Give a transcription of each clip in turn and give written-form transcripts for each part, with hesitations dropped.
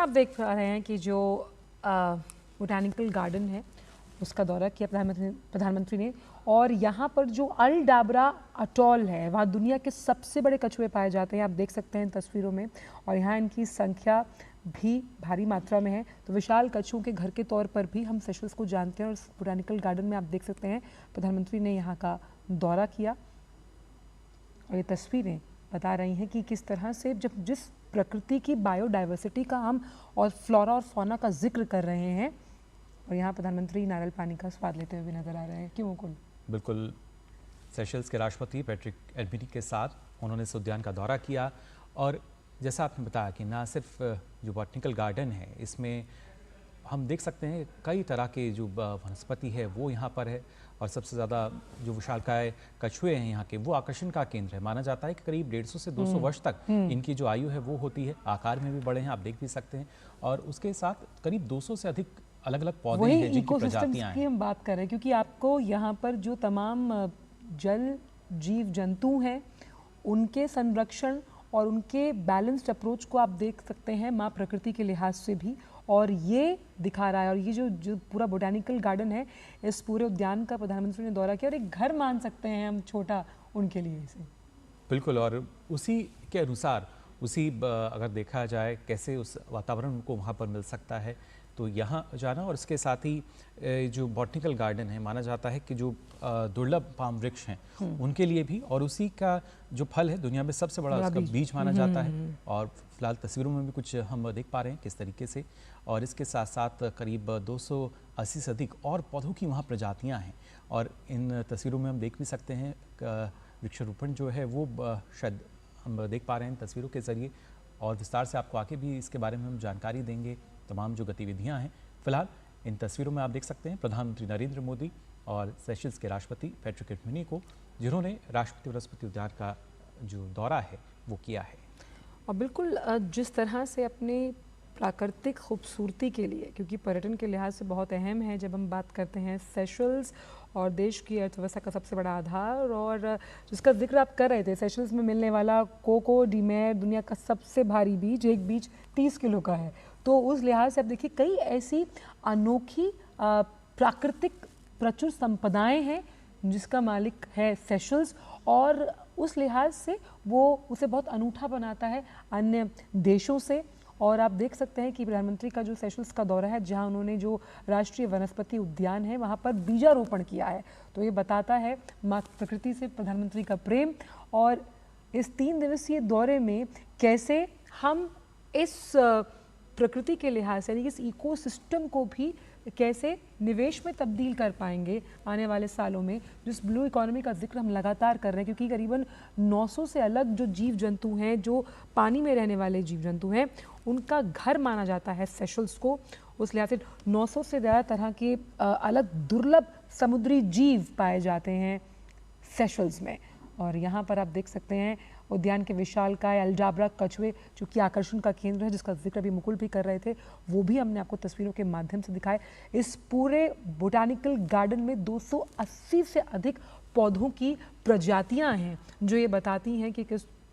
आप देख पा रहे हैं कि जो बोटानिकल गार्डन है उसका दौरा किया प्रधानमंत्री ने, और यहाँ पर जो अल डाबरा अटॉल है वहाँ दुनिया के सबसे बड़े कछुए पाए जाते हैं, आप देख सकते हैं इन तस्वीरों में, और यहाँ इनकी संख्या भी भारी मात्रा में है। तो विशाल कछुओं के घर के तौर पर भी हम सेशल्स को जानते हैं, और बोटानिकल गार्डन में आप देख सकते हैं प्रधानमंत्री ने यहाँ का दौरा किया, और ये तस्वीरें बता रही हैं कि किस तरह से जिस प्रकृति की बायोडाइवर्सिटी का हम और फ्लोरा और फौना का जिक्र कर रहे हैं, और यहाँ प्रधानमंत्री नारियल पानी का स्वाद लेते हुए भी नजर आ रहे हैं। क्यों मुकुल? बिल्कुल, सेशल्स के राष्ट्रपति पैट्रिक एल्बनी के साथ उन्होंने इस उद्यान का दौरा किया, और जैसा आपने बताया कि ना सिर्फ जो बॉटनिकल गार्डन है इसमें हम देख सकते हैं कई तरह के जो वनस्पति है वो यहाँ पर है, और सबसे ज़्यादा जो विशालकाय कछुए हैं यहाँ के वो आकर्षण का केंद्र है। माना जाता है कि करीब 150 से 200 वर्ष तक इनकी जो आयु है वो होती है, आकार में भी बड़े हैं, आप देख भी सकते हैं, और उसके साथ करीब 200 से अधिक अलग अलग पौधे हैं जिनकी प्रजातियां हैं। हम बात कर रहे हैं क्योंकि आपको यहाँ पर जो तमाम जल जीव जंतु हैं उनके संरक्षण और उनके बैलेंस्ड अप्रोच को आप देख सकते हैं माँ प्रकृति के लिहाज से भी, और ये दिखा रहा है। और ये जो पूरा बोटानिकल गार्डन है, इस पूरे उद्यान का प्रधानमंत्री ने दौरा किया, और एक घर मान सकते हैं हम छोटा उनके लिए इसे। बिल्कुल, और उसी के अनुसार अगर देखा जाए कैसे उस वातावरण को वहाँ पर मिल सकता है, तो यहाँ जाना, और इसके साथ ही जो बॉटनिकल गार्डन है माना जाता है कि जो दुर्लभ पाम वृक्ष हैं उनके लिए भी, और उसी का जो फल है दुनिया में सबसे बड़ा उसका बीज माना जाता है, और फिलहाल तस्वीरों में भी कुछ हम देख पा रहे हैं किस तरीके से, और इसके साथ साथ करीब 280 से अधिक और पौधों की वहाँ प्रजातियाँ हैं, और इन तस्वीरों में हम देख भी सकते हैं वृक्षारोपण जो है वो शायद हम देख पा रहे हैं इन तस्वीरों के ज़रिए, और विस्तार से आपको आगे भी इसके बारे में हम जानकारी देंगे, तमाम जो गतिविधियां हैं। फिलहाल इन तस्वीरों में आप देख सकते हैं प्रधानमंत्री नरेंद्र मोदी और सेशल्स के राष्ट्रपति पैट्रिक एल्बनी को, जिन्होंने राष्ट्रपति वनस्पति उद्यान का जो दौरा है वो किया है। और बिल्कुल जिस तरह से अपने प्राकृतिक खूबसूरती के लिए, क्योंकि पर्यटन के लिहाज से बहुत अहम है जब हम बात करते हैं सेशल्स और देश की अर्थव्यवस्था का सबसे बड़ा आधार, और जिसका जिक्र आप कर रहे थे, सेशल्स में मिलने वाला कोको डीमेर दुनिया का सबसे भारी बीज, एक बीज 30 किलो का है। तो उस लिहाज से आप देखिए कई ऐसी अनोखी प्राकृतिक प्रचुर संपदाएं हैं जिसका मालिक है सेशल्स, और उस लिहाज से वो उसे बहुत अनूठा बनाता है अन्य देशों से। और आप देख सकते हैं कि प्रधानमंत्री का जो सेशल्स का दौरा है, जहां उन्होंने जो राष्ट्रीय वनस्पति उद्यान है वहां पर बीजारोपण किया है, तो ये बताता है माँ प्रकृति से प्रधानमंत्री का प्रेम, और इस 3 दिवसीय दौरे में कैसे हम इस प्रकृति के लिहाज से यानी इस इकोसिस्टम को भी कैसे निवेश में तब्दील कर पाएंगे आने वाले सालों में, जिस ब्लू इकोनॉमी का जिक्र हम लगातार कर रहे हैं, क्योंकि करीबन 900 से अलग जो जीव जंतु हैं, जो पानी में रहने वाले जीव जंतु हैं, उनका घर माना जाता है सेशल्स को। उस लिहाज से 900 से ज़्यादा तरह के अलग दुर्लभ समुद्री जीव पाए जाते हैं सेशल्स में, और यहाँ पर आप देख सकते हैं उद्यान के विशालकाय अल डाबरा कछुए जो कि आकर्षण का केंद्र है, जिसका जिक्र अभी मुकुल भी कर रहे थे, वो भी हमने आपको तस्वीरों के माध्यम से दिखाए। इस पूरे बोटानिकल गार्डन में 280 से अधिक पौधों की प्रजातियां हैं, जो ये बताती हैं कि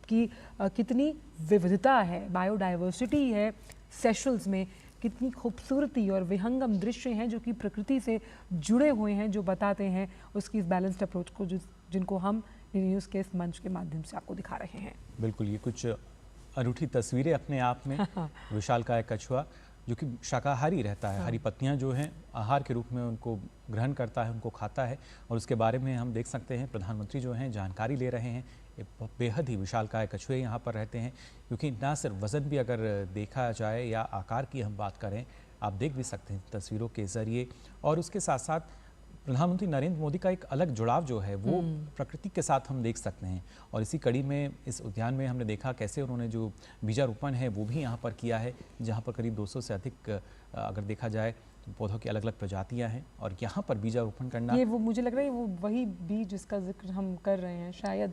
कितनी विविधता है, बायोडाइवर्सिटी है सेशल्स में, कितनी खूबसूरती और विहंगम दृश्य हैं जो कि प्रकृति से जुड़े हुए हैं, जो बताते हैं उसकी इस बैलेंस्ड अप्रोच को जिनको हम न्यूज़ के इस मंच के माध्यम से आपको दिखा रहे हैं। बिल्कुल, ये कुछ अनूठी तस्वीरें अपने आप में। विशालकाय कछुआ जो कि शाकाहारी रहता है, हरी पत्तियां जो हैं आहार के रूप में उनको ग्रहण करता है, उनको खाता है, और उसके बारे में हम देख सकते हैं प्रधानमंत्री जो हैं जानकारी ले रहे हैं। बेहद ही विशालकाय कछुए यहाँ पर रहते हैं, क्योंकि ना सिर्फ वज़न भी अगर देखा जाए या आकार की हम बात करें, आप देख भी सकते हैं तस्वीरों के ज़रिए, और उसके साथ साथ प्रधानमंत्री नरेंद्र मोदी का एक अलग जुड़ाव जो है वो प्रकृति के साथ हम देख सकते हैं। और इसी कड़ी में इस उद्यान में हमने देखा कैसे उन्होंने जो बीजारोपण है वो भी यहाँ पर किया है, जहाँ पर करीब 200 से अधिक अगर देखा जाए तो पौधों की अलग अलग प्रजातियाँ हैं, और यहाँ पर बीजारोपण करना, ये वो मुझे लग रहा है वो वही बीज जिसका जिक्र हम कर रहे हैं, शायद